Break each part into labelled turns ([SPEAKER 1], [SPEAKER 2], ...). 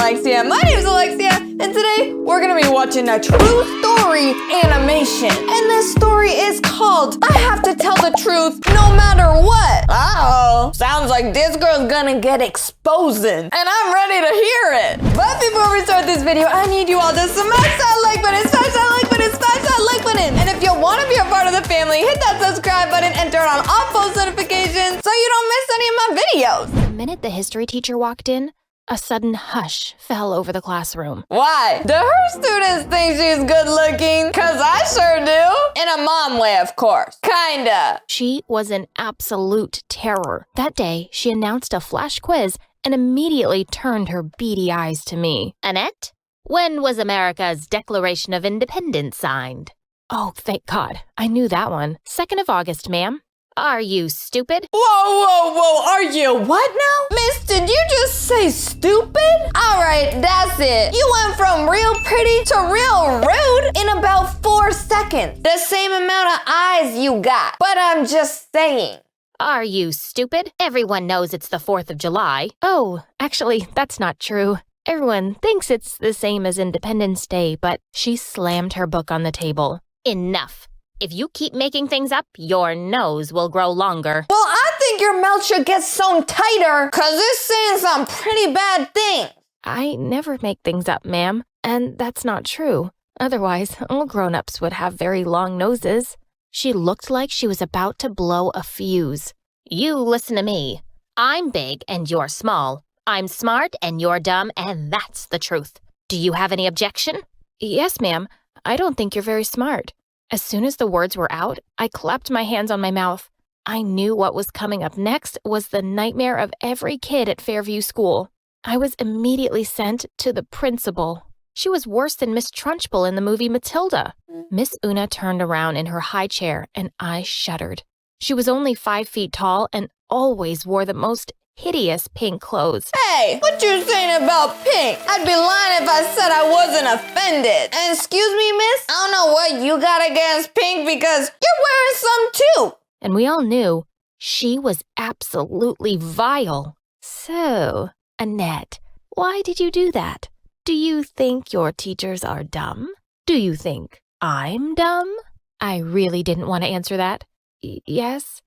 [SPEAKER 1] Alexia. My name's Alexia, and today we're gonna be watching a true story animation. And this story is called I Have to Tell the Truth No Matter What. Uh-oh, sounds like this girl's gonna get exposing, and I'm ready to hear it. But before we start this video, I need you all to smash that like button, smash that like button, smash that like button. And if you want to be a part of the family, hit that subscribe button and turn on all post notifications so you don't miss any of my videos.
[SPEAKER 2] The minute the history teacher walked in, a sudden hush fell over the classroom.
[SPEAKER 1] Why? Do her students think she's good looking? Cause I sure do. In a mom way, of course. Kinda.
[SPEAKER 2] She was an absolute terror. That day, she announced a flash quiz and immediately turned her beady eyes to me. Annette, when was America's Declaration of Independence signed? Oh, thank God. I knew that one. 2nd of August, ma'am. Are you stupid?
[SPEAKER 1] Whoa, are you what now? Miss, did you just say stupid? Alright, that's it. You went from real pretty to real rude in about 4 seconds. The same amount of eyes you got. But I'm just saying.
[SPEAKER 2] Are you stupid? Everyone knows it's the 4th of July. Oh, actually, that's not true. Everyone thinks it's the same as Independence Day, but she slammed her book on the table. Enough. If you keep making things up, your nose will grow longer.
[SPEAKER 1] Well, I think your mouth should get sewn tighter, cause it's saying some pretty bad things.
[SPEAKER 2] I never make things up, ma'am, and that's not true. Otherwise, all grown-ups would have very long noses. She looked like she was about to blow a fuse. You listen to me. I'm big and you're small. I'm smart and you're dumb, and that's the truth. Do you have any objection? Yes, ma'am. I don't think you're very smart. As soon as the words were out, I clapped my hands on my mouth. I knew what was coming up next was the nightmare of every kid at Fairview School. I was immediately sent to the principal. She was worse than Miss Trunchbull in the movie Matilda. Miss Una turned around in her high chair, and I shuddered. She was only 5 feet tall and always wore the most hideous pink clothes.
[SPEAKER 1] Hey, what you saying about pink? I'd be lying if I said I wasn't offended. And excuse me, miss, I don't know what you got against pink because you're wearing some too.
[SPEAKER 2] And we all knew she was absolutely vile. So, Annette, why did you do that? Do you think your teachers are dumb? Do you think I'm dumb? I really didn't want to answer that. Yes,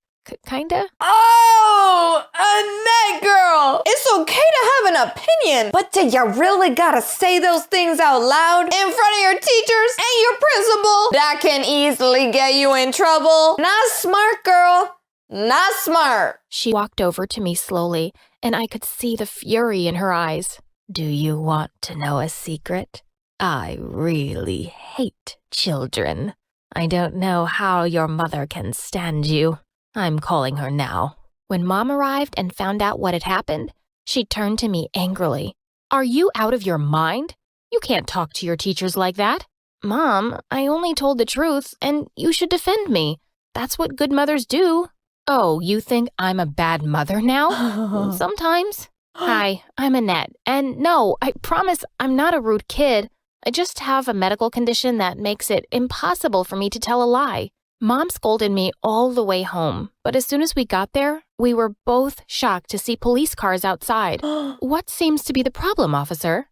[SPEAKER 2] kinda.
[SPEAKER 1] Oh, Annette girl, it's okay to have an opinion, but do you really gotta say those things out loud in front of your teachers and your principal? That can easily get you in trouble. Not smart, girl. Not smart.
[SPEAKER 2] She walked over to me slowly, and I could see the fury in her eyes. Do you want to know a secret? I really hate children. I don't know how your mother can stand you. I'm calling her now. When Mom arrived and found out what had happened, she turned to me angrily. Are you out of your mind? You can't talk to your teachers like that. Mom, I only told the truth, and you should defend me. That's what good mothers do. Oh, you think I'm a bad mother now? Sometimes. Hi, I'm Annette, and no, I promise I'm not a rude kid. I just have a medical condition that makes it impossible for me to tell a lie. Mom scolded me all the way home, but as soon as we got there, we were both shocked to see police cars outside. What seems to be the problem, officer?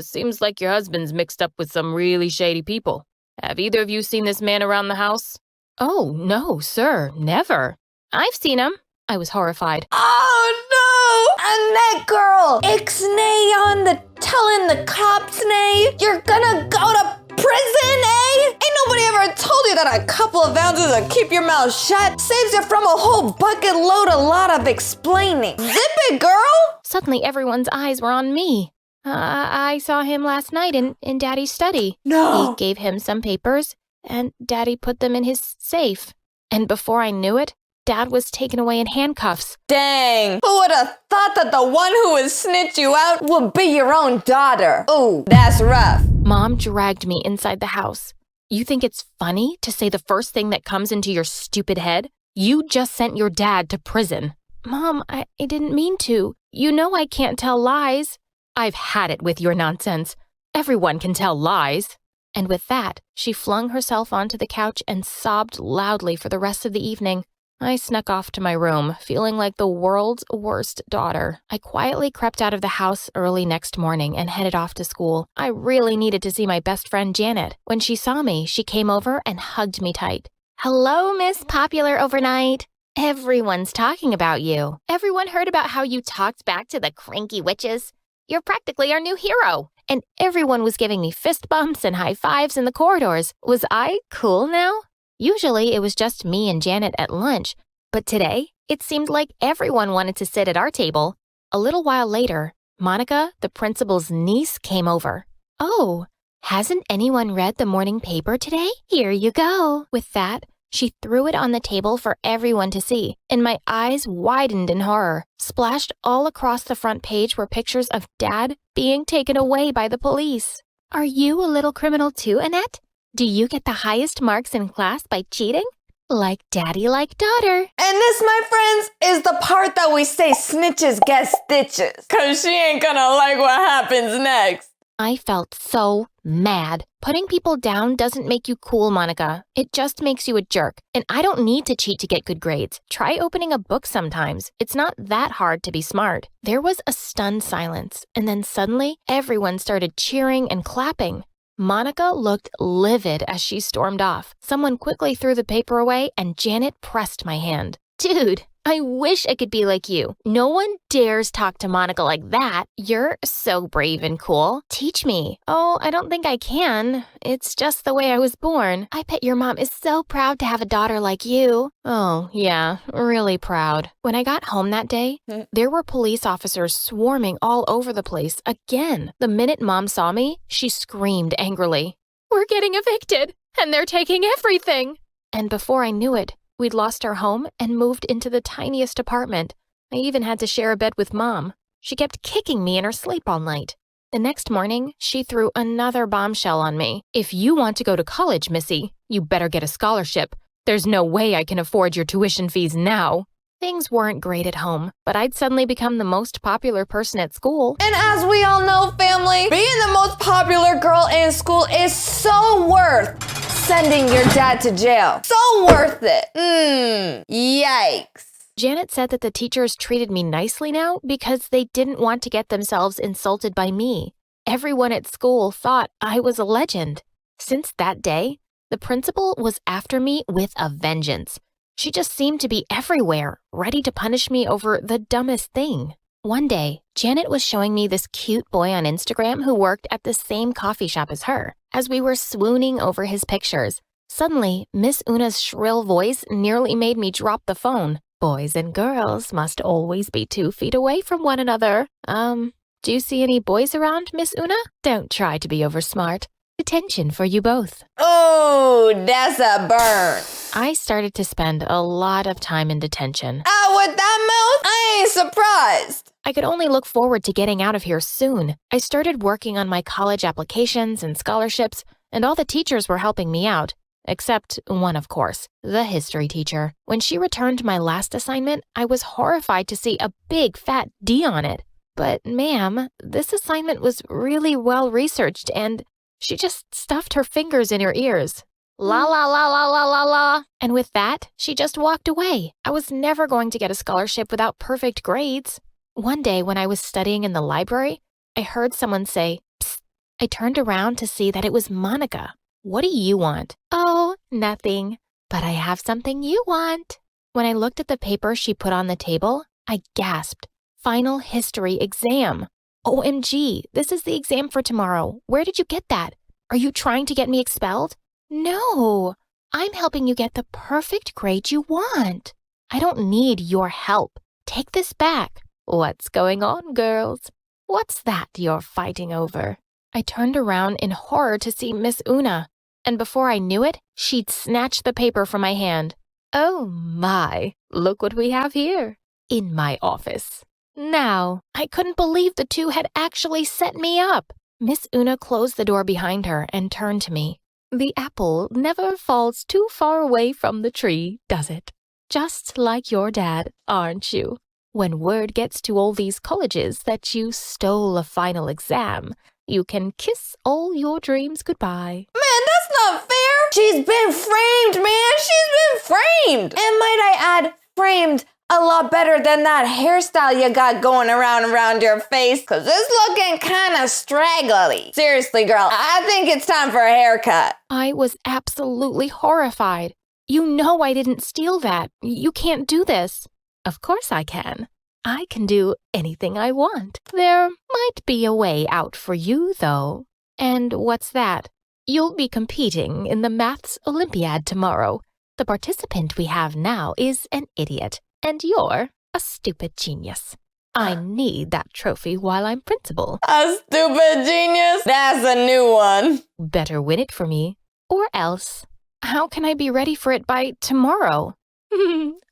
[SPEAKER 2] Seems like your husband's mixed up with some really shady people. Have either of you seen this man around the house? Oh, no, sir, never. I've seen him. I was horrified.
[SPEAKER 1] Oh, no! Annette girl! Ixnay on the telling the cops, nay? You're gonna go to prison, eh? Ain't nobody ever told you that a couple of ounces of keep your mouth shut saves you from a whole bucket load a lot of explaining. Zip it, girl!
[SPEAKER 2] Suddenly everyone's eyes were on me. I saw him last night in Daddy's study.
[SPEAKER 1] No!
[SPEAKER 2] He gave him some papers, and Daddy put them in his safe. And before I knew it, Dad was taken away in handcuffs.
[SPEAKER 1] Dang! Who would have thought that the one who would snitch you out would be your own daughter? Ooh, that's rough.
[SPEAKER 2] Mom dragged me inside the house. You think it's funny to say the first thing that comes into your stupid head? You just sent your dad to prison. Mom, I didn't mean to. You know I can't tell lies. I've had it with your nonsense. Everyone can tell lies. And with that, she flung herself onto the couch and sobbed loudly for the rest of the evening. I snuck off to my room, feeling like the world's worst daughter. I quietly crept out of the house early next morning and headed off to school. I really needed to see my best friend Janet. When she saw me, she came over and hugged me tight. "Hello, Miss Popular Overnight. Everyone's talking about you. Everyone heard about how you talked back to the cranky witches. You're practically our new hero." And everyone was giving me fist bumps and high fives in the corridors. Was I cool now? Usually it was just me and Janet at lunch, but today it seemed like everyone wanted to sit at our table. A little while later, Monica, the principal's niece, came over. "Oh, hasn't anyone read the morning paper today? Here you go." With that, she threw it on the table for everyone to see, and my eyes widened in horror. Splashed all across the front page were pictures of Dad being taken away by the police. "Are you a little criminal too, Annette? Do you get the highest marks in class by cheating? Like daddy, like daughter."
[SPEAKER 1] And this, my friends, is the part that we say snitches get stitches. Cause she ain't gonna like what happens next.
[SPEAKER 2] I felt so mad. Putting people down doesn't make you cool, Monica. It just makes you a jerk. And I don't need to cheat to get good grades. Try opening a book sometimes. It's not that hard to be smart. There was a stunned silence, and then suddenly everyone started cheering and clapping. Monica looked livid as she stormed off. Someone quickly threw the paper away, and Janet pressed my hand. "Dude, I wish I could be like you. No one dares talk to Monica like that. You're so brave and cool. Teach me." "Oh, I don't think I can. It's just the way I was born. I bet your mom is so proud to have a daughter like you." "Oh, yeah, really proud." When I got home that day, there were police officers swarming all over the place again. The minute Mom saw me, she screamed angrily, "We're getting evicted, and they're taking everything." And before I knew it, we'd lost our home and moved into the tiniest apartment. I even had to share a bed with Mom. She kept kicking me in her sleep all night. The next morning, she threw another bombshell on me. "If you want to go to college, Missy, you better get a scholarship. There's no way I can afford your tuition fees now." Things weren't great at home, but I'd suddenly become the most popular person at school.
[SPEAKER 1] And as we all know, family, being the most popular girl in school is so worth sending your dad to jail. So worth it. Yikes.
[SPEAKER 2] Janet said that the teachers treated me nicely now because they didn't want to get themselves insulted by me. Everyone at school thought I was a legend. Since that day, the principal was after me with a vengeance. She just seemed to be everywhere, ready to punish me over the dumbest thing. One day, Janet was showing me this cute boy on Instagram who worked at the same coffee shop as her. As we were swooning over his pictures, suddenly, Miss Una's shrill voice nearly made me drop the phone. "Boys and girls must always be 2 feet away from one another. Do you see any boys around, Miss Una? Don't try to be oversmart. Detention for you both."
[SPEAKER 1] Oh, that's a burn.
[SPEAKER 2] I started to spend a lot of time in detention.
[SPEAKER 1] With that mouth, I ain't surprised.
[SPEAKER 2] I could only look forward to getting out of here soon. I started working on my college applications and scholarships, and all the teachers were helping me out. Except one, of course, the history teacher. When she returned my last assignment, I was horrified to see a big fat D on it. "But ma'am, this assignment was really well researched and..." She just stuffed her fingers in her ears. "La la la la la la la." And with that, she just walked away. I was never going to get a scholarship without perfect grades. One day when I was studying in the library, I heard someone say, "Psst." I turned around to see that it was Monica. "What do you want?" "Oh, nothing. But I have something you want." When I looked at the paper she put on the table, I gasped. Final history exam. OMG, this is the exam for tomorrow. Where did you get that? Are you trying to get me expelled? No, I'm helping you get the perfect grade you want. I don't need your help. Take this back. What's going on, girls? What's that you're fighting over? I turned around in horror to see Miss Una, and before I knew it, she'd snatched the paper from my hand. Oh my, look what we have here. In my office. Now, I couldn't believe the two had actually set me up. Miss Una closed the door behind her and turned to me. The apple never falls too far away from the tree, does it? Just like your dad, aren't you? When word gets to all these colleges that you stole a final exam, You can kiss all your dreams goodbye.
[SPEAKER 1] Man, that's not fair. She's been framed, man. She's been framed. And might I add, framed a lot better than that hairstyle you got going around your face, because it's looking kind of straggly. Seriously, girl, I think it's time for a haircut.
[SPEAKER 2] I was absolutely horrified. You know I didn't steal that. You can't do this. Of course I can. I can do anything I want. There might be a way out for you, though. And what's that? You'll be competing in the Maths Olympiad tomorrow. The participant we have now is an idiot, and you're a stupid genius. I need that trophy while I'm principal.
[SPEAKER 1] A stupid genius? That's a new one.
[SPEAKER 2] Better win it for me, or else. How can I be ready for it by tomorrow?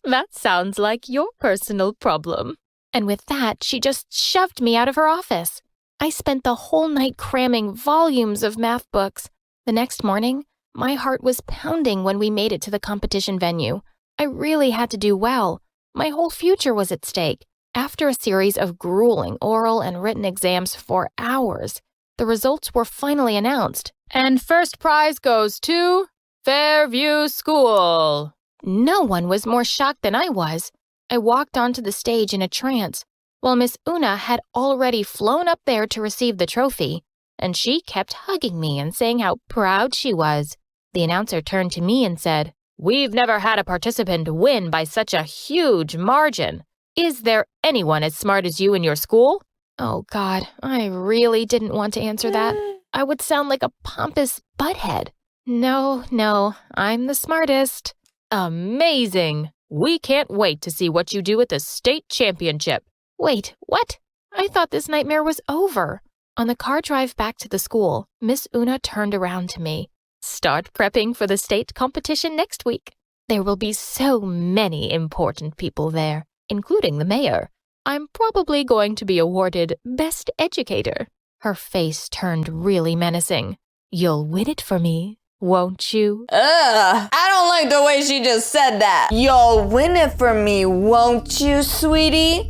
[SPEAKER 2] That sounds like your personal problem. And with that, she just shoved me out of her office. I spent the whole night cramming volumes of math books. The next morning, my heart was pounding when we made it to the competition venue. I really had to do well. My whole future was at stake. After a series of grueling oral and written exams for hours, the results were finally announced. And first prize goes to Fairview School. No one was more shocked than I was. I walked onto the stage in a trance, while Miss Una had already flown up there to receive the trophy, and she kept hugging me and saying how proud she was. The announcer turned to me and said, "We've never had a participant win by such a huge margin. Is there anyone as smart as you in your school?" Oh, God, I really didn't want to answer that. I would sound like a pompous butthead. No, I'm the smartest. Amazing! We can't wait to see what you do at the state championship. Wait, what? I thought this nightmare was over. On the car drive back to the school, Miss Una turned around to me. Start prepping for the state competition next week. There will be so many important people there, including the mayor. I'm probably going to be awarded Best Educator. Her face turned really menacing. You'll win it for me, won't you?
[SPEAKER 1] I don't like the way she just said that. You'll win it for me, won't you, sweetie?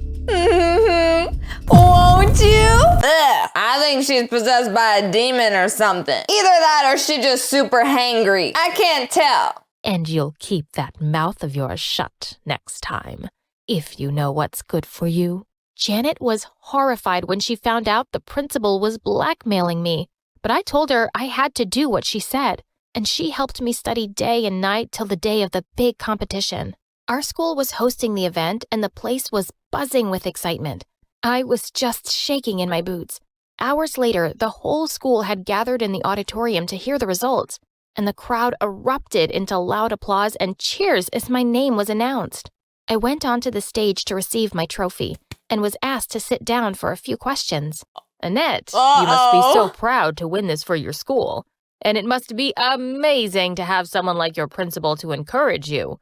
[SPEAKER 1] Won't you? I think she's possessed by a demon or something. Either that or she's just super hangry. I can't tell.
[SPEAKER 2] And you'll keep that mouth of yours shut next time, if you know what's good for you. Janet was horrified when she found out the principal was blackmailing me, but I told her I had to do what she said, and she helped me study day and night till the day of the big competition. Our school was hosting the event, and the place was buzzing with excitement. I was just shaking in my boots. Hours later, the whole school had gathered in the auditorium to hear the results, and the crowd erupted into loud applause and cheers as my name was announced. I went onto the stage to receive my trophy and was asked to sit down for a few questions. Annette, you must be so proud to win this for your school, and it must be amazing to have someone like your principal to encourage you.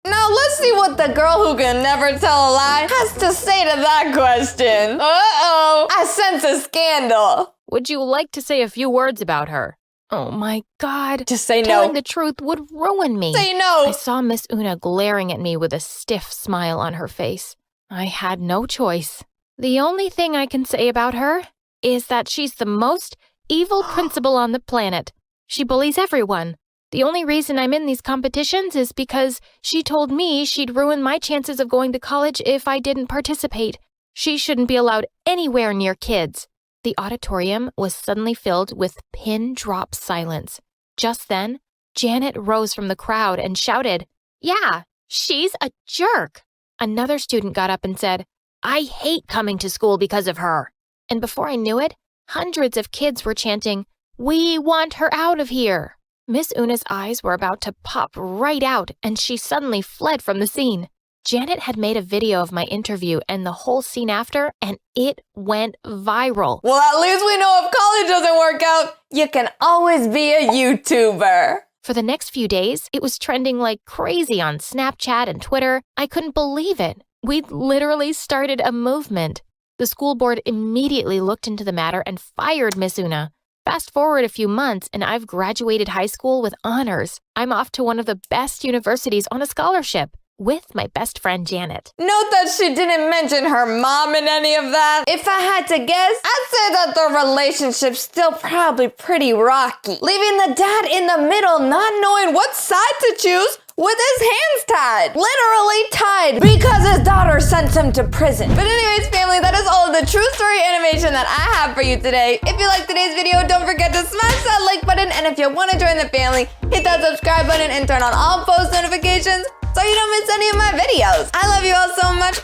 [SPEAKER 1] Now let's see what the girl who can never tell a lie has to say to that question. I sense a scandal.
[SPEAKER 2] Would you like to say a few words about her? Oh my God.
[SPEAKER 1] Just say no.
[SPEAKER 2] Telling the truth would ruin me.
[SPEAKER 1] Say no.
[SPEAKER 2] I saw Miss Una glaring at me with a stiff smile on her face. I had no choice. The only thing I can say about her is that she's the most evil principal on the planet. She bullies everyone. The only reason I'm in these competitions is because she told me she'd ruin my chances of going to college if I didn't participate. She shouldn't be allowed anywhere near kids. The auditorium was suddenly filled with pin-drop silence. Just then, Janet rose from the crowd and shouted, "Yeah, she's a jerk." Another student got up and said, "I hate coming to school because of her." And before I knew it, hundreds of kids were chanting, "We want her out of here." Miss Una's eyes were about to pop right out, and she suddenly fled from the scene. Janet had made a video of my interview and the whole scene after, and it went viral.
[SPEAKER 1] Well, at least we know if college doesn't work out, you can always be a YouTuber.
[SPEAKER 2] For the next few days, it was trending like crazy on Snapchat and Twitter. I couldn't believe it. We'd literally started a movement. The school board immediately looked into the matter and fired Miss Una. Fast forward a few months, and I've graduated high school with honors. I'm off to one of the best universities on a scholarship. with my best friend Janet.
[SPEAKER 1] Note that she didn't mention her mom in any of that. If I had to guess, I'd say that the relationship's still probably pretty rocky, leaving the dad in the middle not knowing what side to choose with his hands tied. Literally tied because his daughter sent him to prison. But anyways, family, that is all of the true story animation that I have for you today. If you liked today's video, don't forget to smash that like button. And if you want to join the family, hit that subscribe button and turn on all post notifications so you don't miss any of my videos. I love you all so much.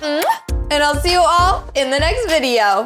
[SPEAKER 1] And I'll see you all in the next video.